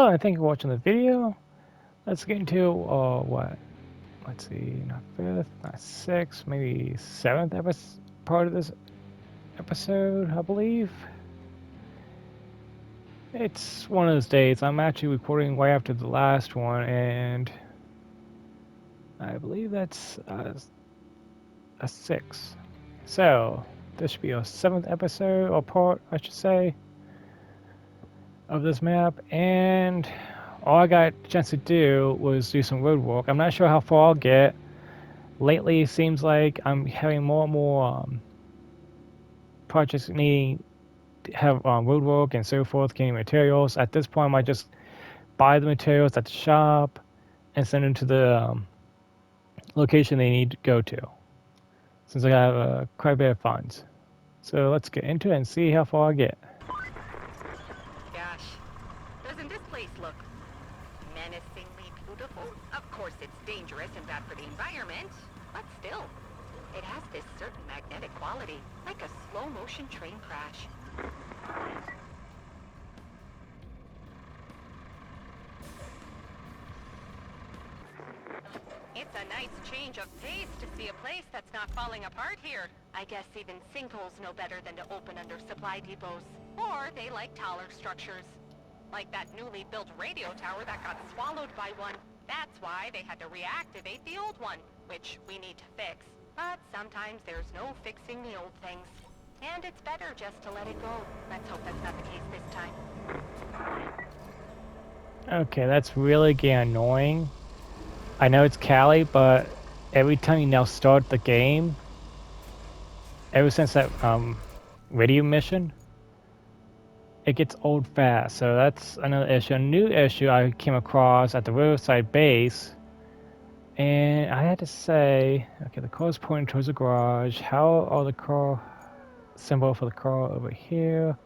Hello and thank you for watching the video. Let's get into what? Let's see, not fifth, not sixth, maybe seventh part of this episode, I believe. It's one of those days. I'm actually recording right after the last one, and I believe that's a six. So this should be a seventh episode or part, I should say, of this map, and all I got a chance to do was do some road work. I'm not sure how far I'll get. Lately, it seems like I'm having more and more projects needing to have road work and so forth, getting materials. At this point, I might just buy the materials at the shop and send them to the location they need to go to, since I have quite a bit of funds. So let's get into it and see how far I get. Gosh, doesn't this place look menacingly beautiful? Of course it's dangerous and bad for the environment, but still, it has this certain magnetic quality, like a slow-motion train crash. It's a nice change of pace to see a place that's not falling apart here. I guess even sinkholes know better than to open under supply depots. Or they like taller structures. Like that newly built radio tower that got swallowed by one. That's why they had to reactivate the old one, which we need to fix. But sometimes there's no fixing the old things. And it's better just to let it go. Let's hope that's not the case this time. Okay, that's really getting annoying. I know it's Cali, but every time you now start the game, ever since that radio mission, it gets old fast. So that's another issue. A new issue I came across at the roadside base, and I had to say, okay, the car's pointing towards the garage. How are the car symbol for the car over here?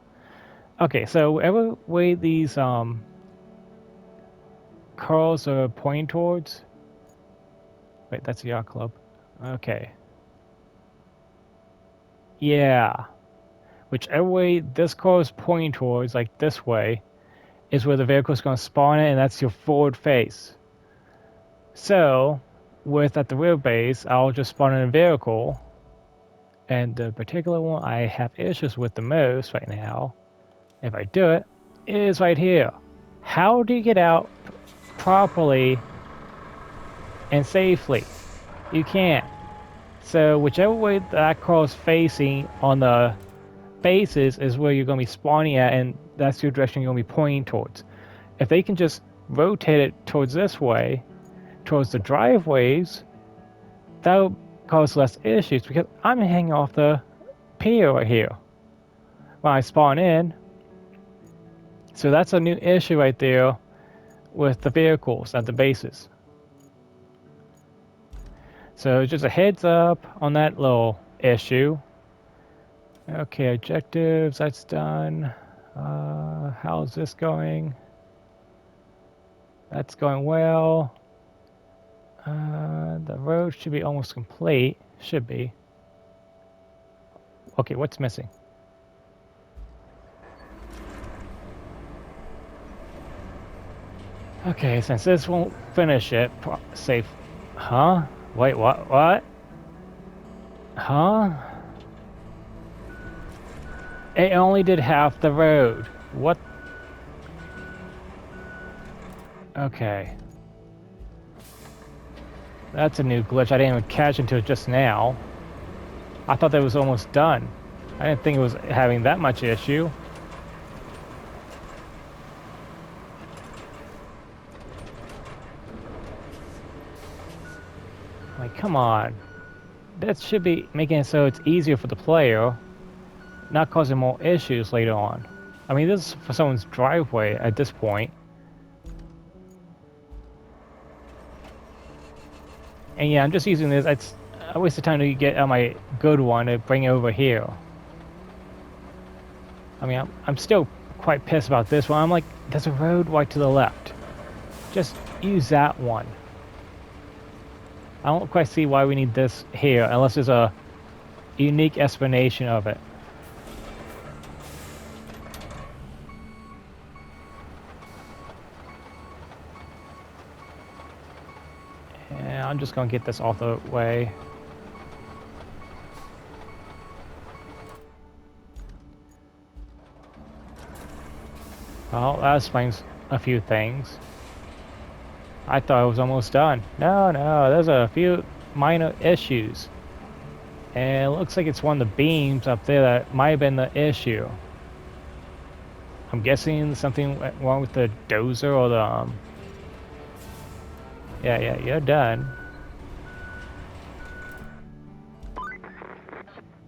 Okay, so whatever way these cars are pointing towards. Wait, that's a yacht club. Okay. Yeah. Whichever way this car is pointing towards, like this way, is where the vehicle is going to spawn in, and that's your forward face. So, at the rear base, I'll just spawn in a vehicle, and the particular one I have issues with the most right now, if I do it, is right here. How do you get out properly and safely? You can't. So whichever way that car is facing on the bases is where you're going to be spawning at, and that's your direction you're going to be pointing towards. If they can just rotate it towards this way, towards the driveways, that'll cause less issues, because I'm hanging off the pier right here when I spawn in. So that's a new issue right there with the vehicles at the bases. So just a heads up on that little issue. Okay, objectives, that's done. How's this going? That's going well. The road should be almost complete. Should be. Okay, what's missing? Okay, since this won't finish it, safe. Huh? Wait, what? What? Huh? It only did half the road. What? Okay. That's a new glitch I didn't even catch until just now. I thought that was almost done. I didn't think it was having that much issue. Like, come on. That should be making it so it's easier for the player, not causing more issues later on. I mean, this is for someone's driveway at this point. And yeah, I'm just using this. It's a waste of time to get on my good one and bring it over here. I mean, I'm still quite pissed about this one. I'm like, there's a road right to the left. Just use that one. I don't quite see why we need this here, unless there's a unique explanation of it. just gonna get this off the way. Well, that explains a few things. I thought it was almost done. No, there's a few minor issues. And it looks like it's one of the beams up there that might have been the issue. I'm guessing something went wrong with the dozer or the, Yeah, you're done.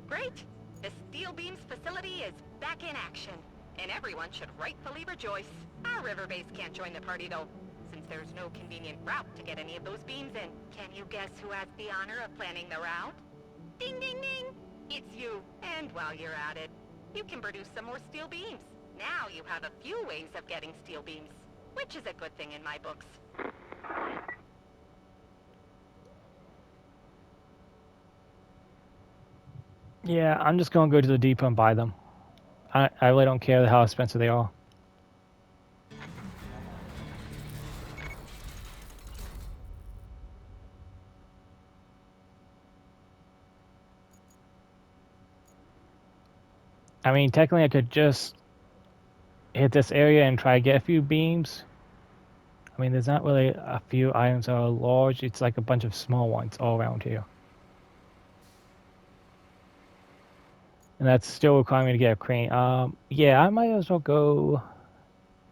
Great! The Steel Beams facility is back in action, and everyone should rightfully rejoice. Our river base can't join the party, though, since there's no convenient route to get any of those beams in. Can you guess who has the honor of planning the route? Ding, ding, ding! It's you. And while you're at it, you can produce some more steel beams. Now you have a few ways of getting steel beams, which is a good thing in my books. Yeah, I'm just gonna go to the depot and buy them. I really don't care how expensive they are. I mean, technically I could just hit this area and try to get a few beams. I mean, there's not really a few items that are large. It's like a bunch of small ones all around here. And that's still requiring me to get a crane. Yeah, I might as well go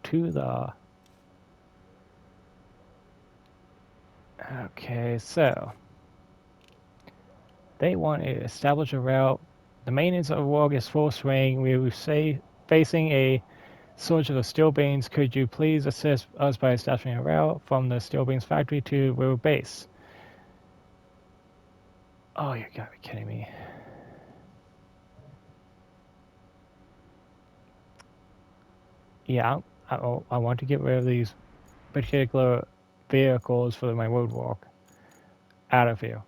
to the... Okay, so... They want to establish a route. The maintenance of work is full swing. We will say facing a shortage of steel beams. Could you please assist us by establishing a route from the steel beams factory to road base? Oh, you gotta be kidding me. Yeah, I want to get rid of these particular vehicles for my roadwork out of here.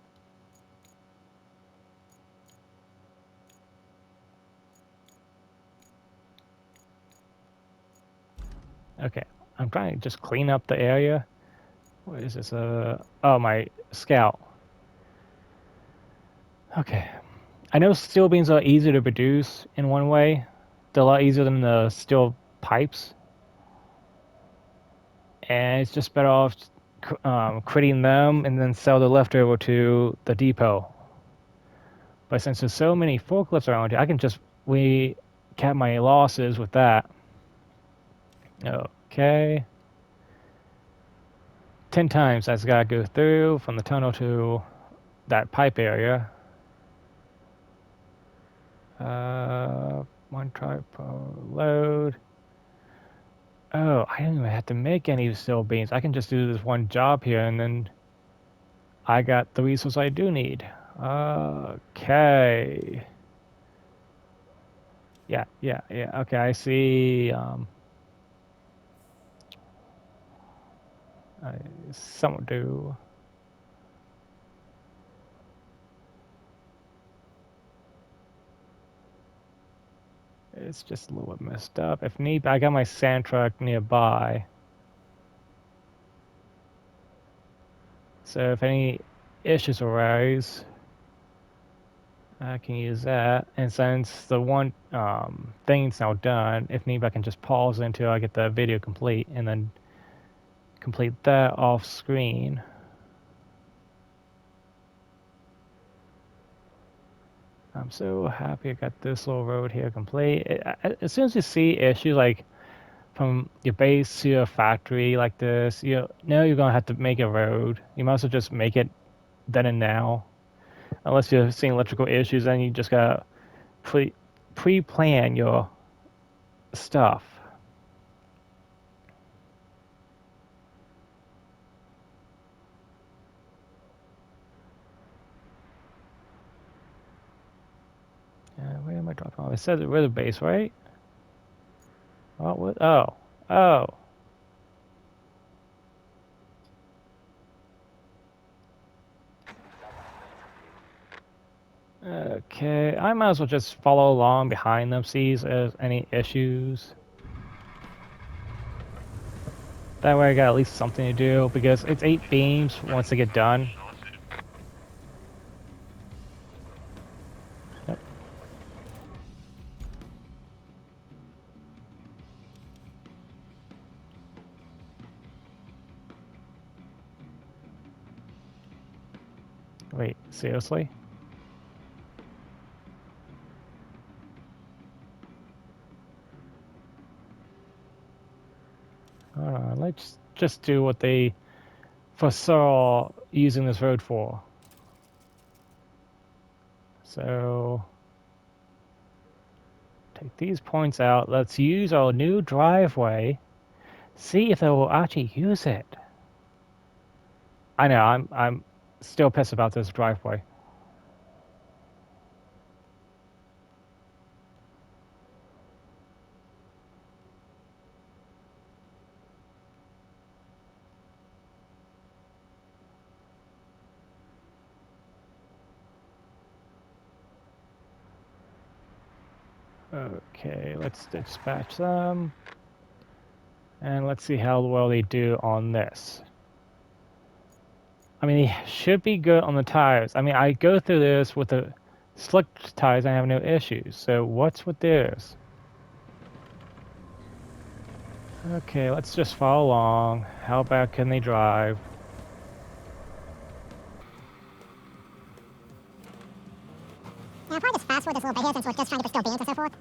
Okay, I'm trying to just clean up the area. What is this? Oh, my scout. Okay. I know steel beams are easier to produce in one way. They're a lot easier than the steel pipes. And it's just better off critting them and then sell the leftover to the depot. But since there's so many forklifts around here, I can just recap my losses with that. Okay. 10 times that's got to go through from the tunnel to that pipe area. One truck per load. Oh, I don't even have to make any steel beams. I can just do this one job here and then I got the resource I do need. Okay. Yeah. Okay, I see. Somewhat do. It's just a little bit messed up. If need, I got my sand truck nearby. So if any issues arise, I can use that. And since the one thing's now done, if need, I can just pause until I get the video complete and then complete that off screen. I'm so happy I got this little road here complete. As soon as you see issues like from your base to your factory like this, you know you're gonna have to make a road. You might as well just make it then and now. Unless you're seeing electrical issues, then you just gotta pre-plan your stuff. Where am I dropping off? It says we're the base, right? Oh, what? Oh. Okay, I might as well just follow along behind them, see if there's any issues. That way I got at least something to do, because it's 8 beams once they get done. Wait, seriously? Let's just do what they foresaw using this road for. So take these points out. Let's use our new driveway. See if they will actually use it. I know, I'm still pissed about this driveway. Okay, let's dispatch them. And let's see how well they do on this. I mean, they should be good on the tires. I mean, I go through this with the slick tires and I have no issues. So what's with theirs? Okay, let's just follow along. How bad can they drive? Yeah, I'll probably just fast forward this little bit here since we're just trying to bestow beans and so forth.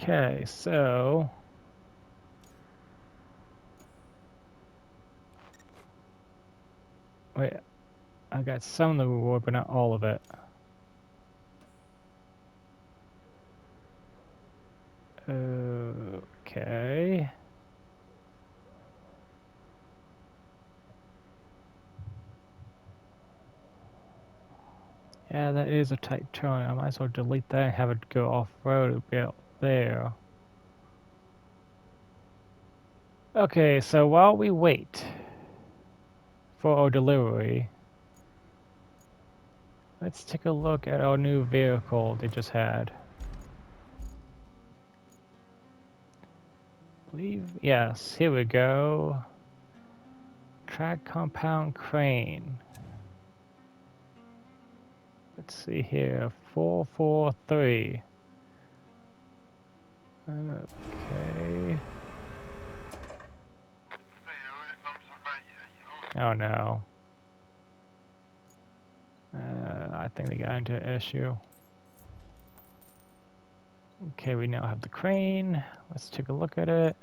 Okay, so wait, I got some of the reward, but not all of it. Okay. Yeah, that is a tight turn. I might as well delete that and have it go off-road a bit there. Okay, so while we wait for our delivery, let's take a look at our new vehicle they just had. Yes, here we go. Track compound crane. Let's see here, 443. Okay. Oh no. I think they got into an issue. Okay, we now have the crane. Let's take a look at it.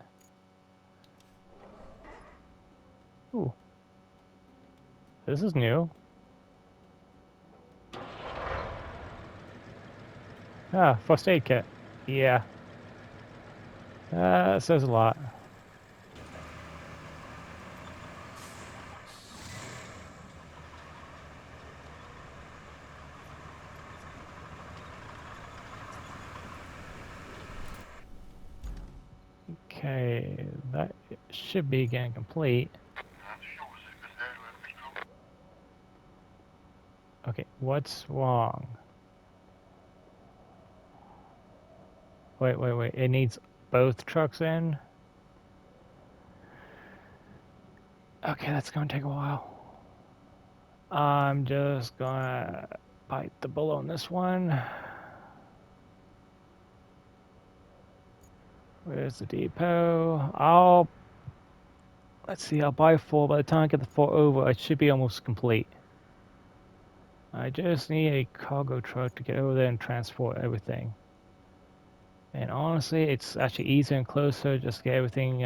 Ooh. This is new. Ah, first aid kit. Yeah. That says a lot. Okay, that should be getting complete. Okay, what's wrong? Wait. It needs both trucks in? Okay, that's gonna take a while. I'm just gonna bite the bullet on this one. Where's the depot? Let's see, I'll buy 4. By the time I get the 4 over, it should be almost complete. I just need a cargo truck to get over there and transport everything. And honestly, it's actually easier and closer just to get everything.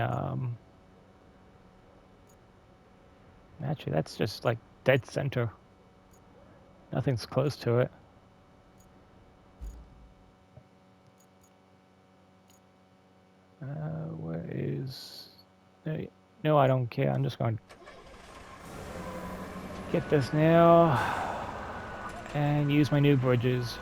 Actually, that's just like dead center. Nothing's close to it. Where is... No, I don't care. I'm just going to get this now and use my new bridges.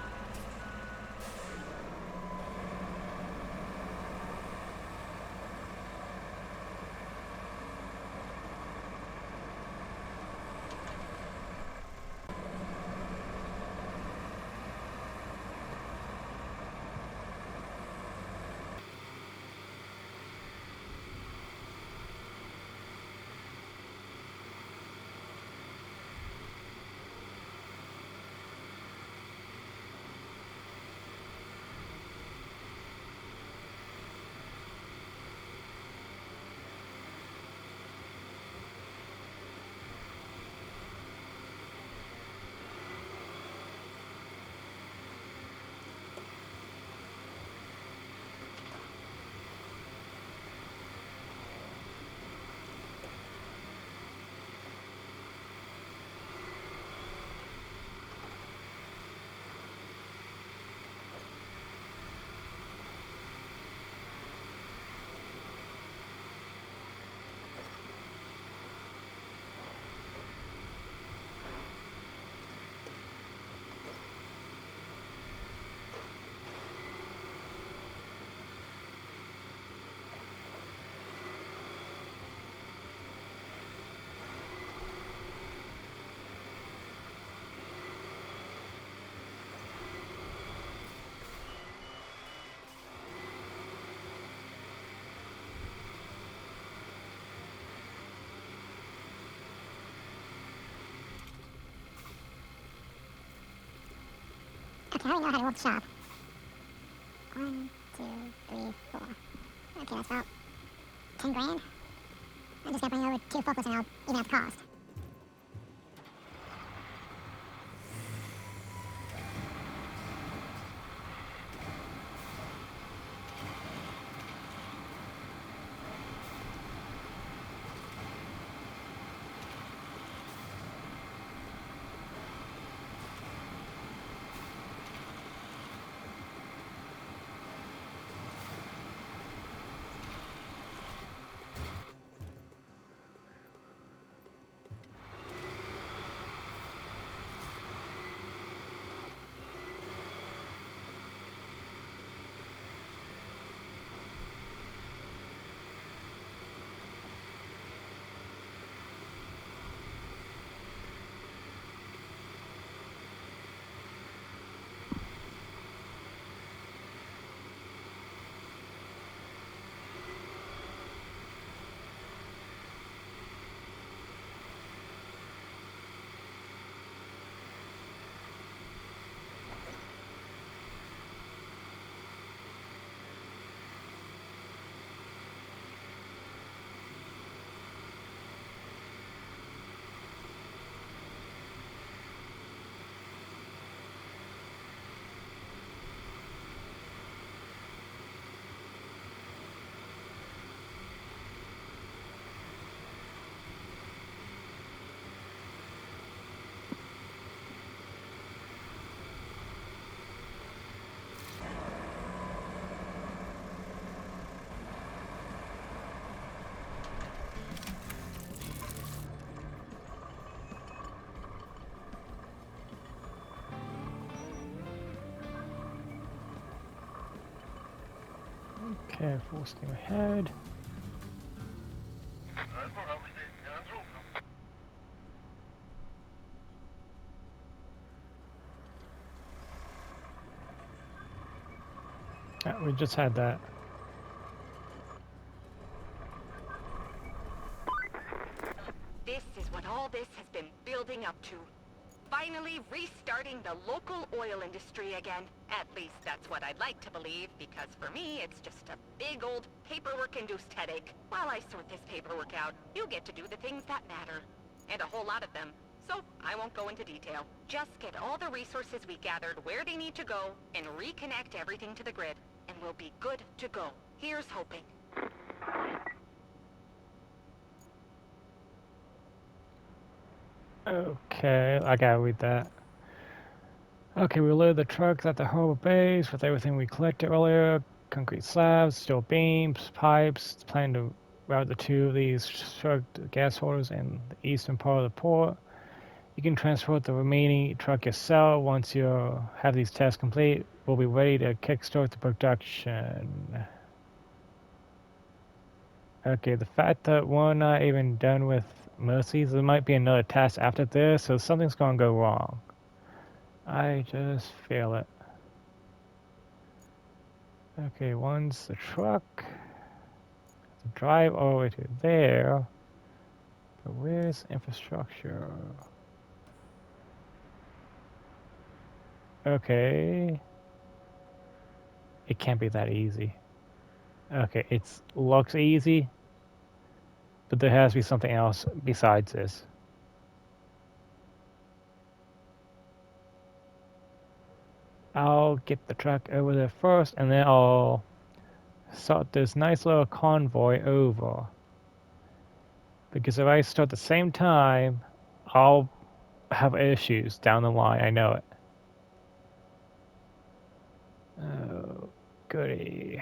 Okay, I already know how to work the shop. 1, 2, 3, 4. Okay, that's about 10 grand. I'm just gonna bring over 2 forklifts and I'll even out the cost. Okay, full steam ahead. We just had that. This is what all this has been building up to. Finally restarting the local oil industry again. At least that's what I'd like to believe, because for me, it's just a big old paperwork-induced headache. While I sort this paperwork out, you get to do the things that matter. And a whole lot of them. So, I won't go into detail. Just get all the resources we gathered where they need to go, and reconnect everything to the grid. And we'll be good to go. Here's hoping. Okay, I gotta read that. Okay, we load the trucks at the harbor base with everything we collected earlier. Concrete slabs, steel beams, pipes. Plan to route the two of these truck gas holders in the eastern part of the port. You can transport the remaining truck yourself. Once you have these tasks complete, we'll be ready to kickstart the production. Okay, the fact that we're not even done with Mercies, there might be another task after this, so something's gonna go wrong. I just feel it. Okay, one's the truck. To drive all the way to there. But where's infrastructure? Okay. It can't be that easy. Okay, it looks easy, but there has to be something else besides this. I'll get the truck over there first, and then I'll start this nice little convoy over. Because if I start at the same time, I'll have issues down the line. I know it. Oh, goody.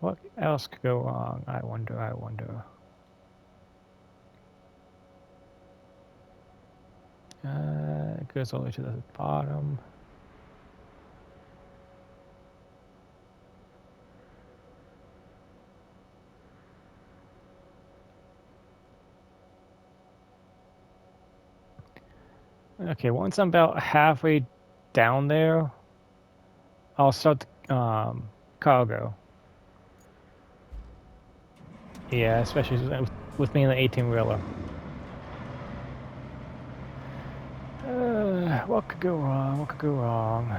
What else could go wrong? I wonder, I wonder. It goes all the way to the bottom. Okay, once I'm about halfway down there, I'll start the cargo. Yeah, especially with me in the 18-wheeler. What could go wrong? What could go wrong?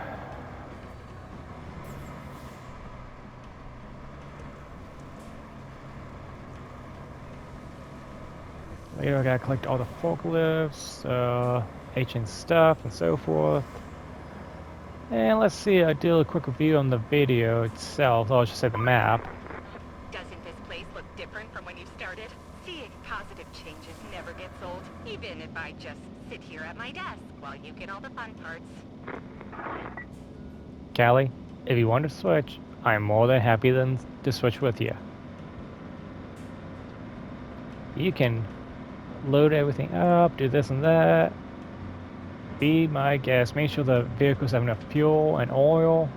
Later, I gotta collect all the forklifts, ancient stuff, and so forth. And let's see, I do a quick review on the video itself. I'll just say the map. Doesn't this place look different from when you started? Seeing positive changes never gets old, even if I just sit here at my desk while you get all the fun parts. Callie, if you want to switch, I'm more than happy to switch with you. You can load everything up, do this and that. Be my guest. Make sure the vehicles have enough fuel and oil.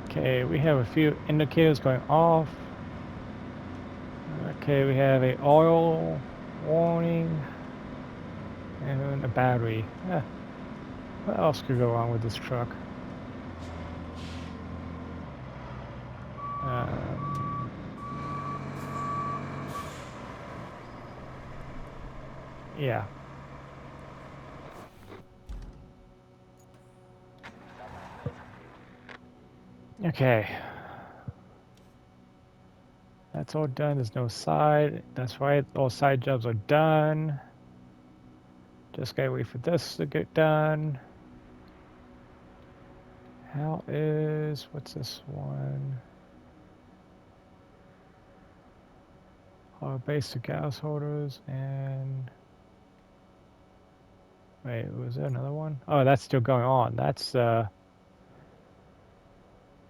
Okay, we have a few indicators going off. Okay, we have a oil warning and a battery. What else could go wrong with this truck? Yeah. Okay. That's all done. There's no side. That's right. All side jobs are done. Just gotta wait for this to get done. What's this one? Our basic gas holders and... Wait, was there another one? Oh, that's still going on. That's,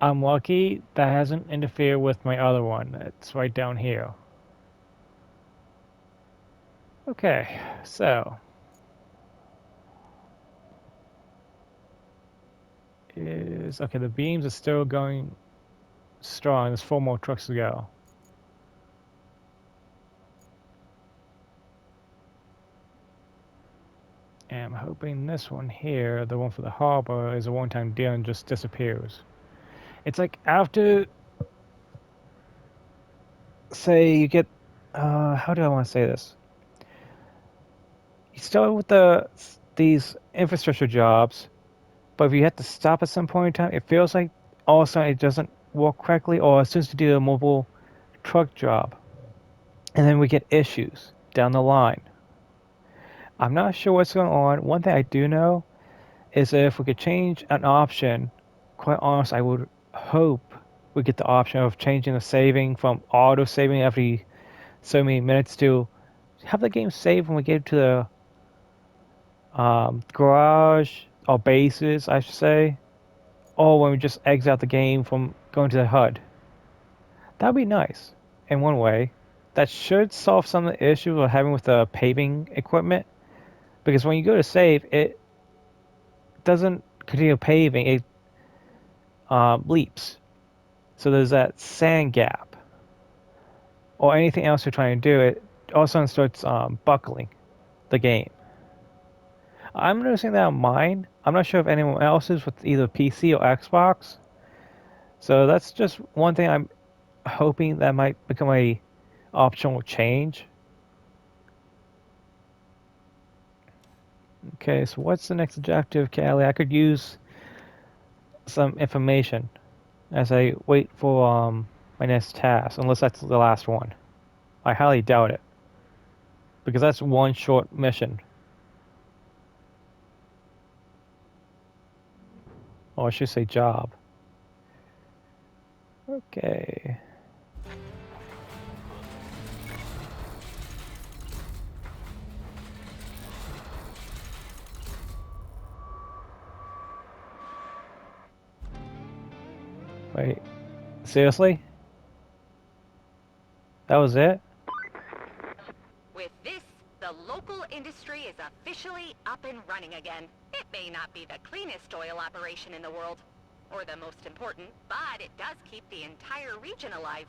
I'm lucky that hasn't interfered with my other one. It's right down here. Okay, so... Okay, the beams are still going strong. There's 4 more trucks to go. And I'm hoping this one here, the one for the harbor, is a one-time deal and just disappears. It's like after, say, you get, how do I want to say this? You start with these infrastructure jobs, but if you have to stop at some point in time, it feels like all of a sudden it doesn't work correctly, or as soon as you do a mobile truck job, and then we get issues. down the line. I'm not sure what's going on. One thing I do know is if we could change an option, quite honest, I would hope we get the option of changing the saving from auto saving every so many minutes to have the game save when we get to the garage or bases, I should say, or when we just exit out the game from going to the HUD. That'd be nice in one way. That should solve some of the issues we're having with the paving equipment. Because when you go to save, it doesn't continue paving, it leaps. So there's that sand gap. Or anything else you're trying to do, it all of a sudden starts buckling the game. I'm noticing that on mine. I'm not sure if anyone else is with either PC or Xbox. So that's just one thing I'm hoping that might become a optional change. Okay, so what's the next objective, Callie? I could use some information as I wait for my next task, unless that's the last one. I highly doubt it, because that's one short mission. Or I should say job. Okay. Wait, seriously? That was it? With this, the local industry is officially up and running again. It may not be the cleanest oil operation in the world, or the most important, but it does keep the entire region alive.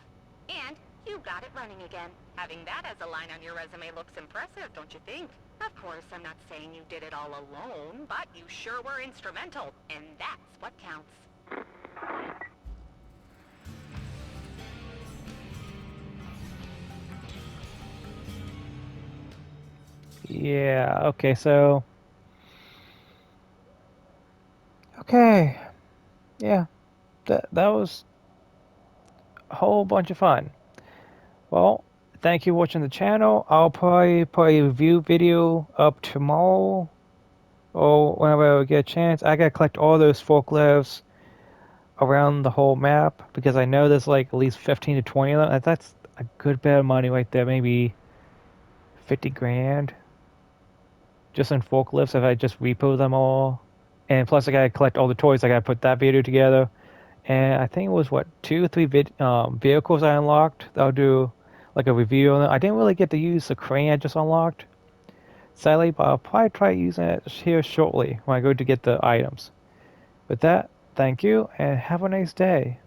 And you got it running again. Having that as a line on your resume looks impressive, don't you think? Of course, I'm not saying you did it all alone, but you sure were instrumental, and that's what counts. Yeah, okay, so... Okay. Yeah, that was a whole bunch of fun. Well, thank you for watching the channel. I'll probably put a review video up tomorrow or whenever I get a chance. I gotta collect all those forklifts around the whole map because I know there's like at least 15 to 20 of them. That's a good bit of money right there, maybe 50 grand just in forklifts if I just repo them all. And plus I gotta collect all the toys. I gotta put that video together. And I think it was what 2 or 3 vehicles I unlocked. I'll do like a review on them. I didn't really get to use the crane I just unlocked, sadly, but I'll probably try using it here shortly when I go to get the items. With that, thank you and have a nice day.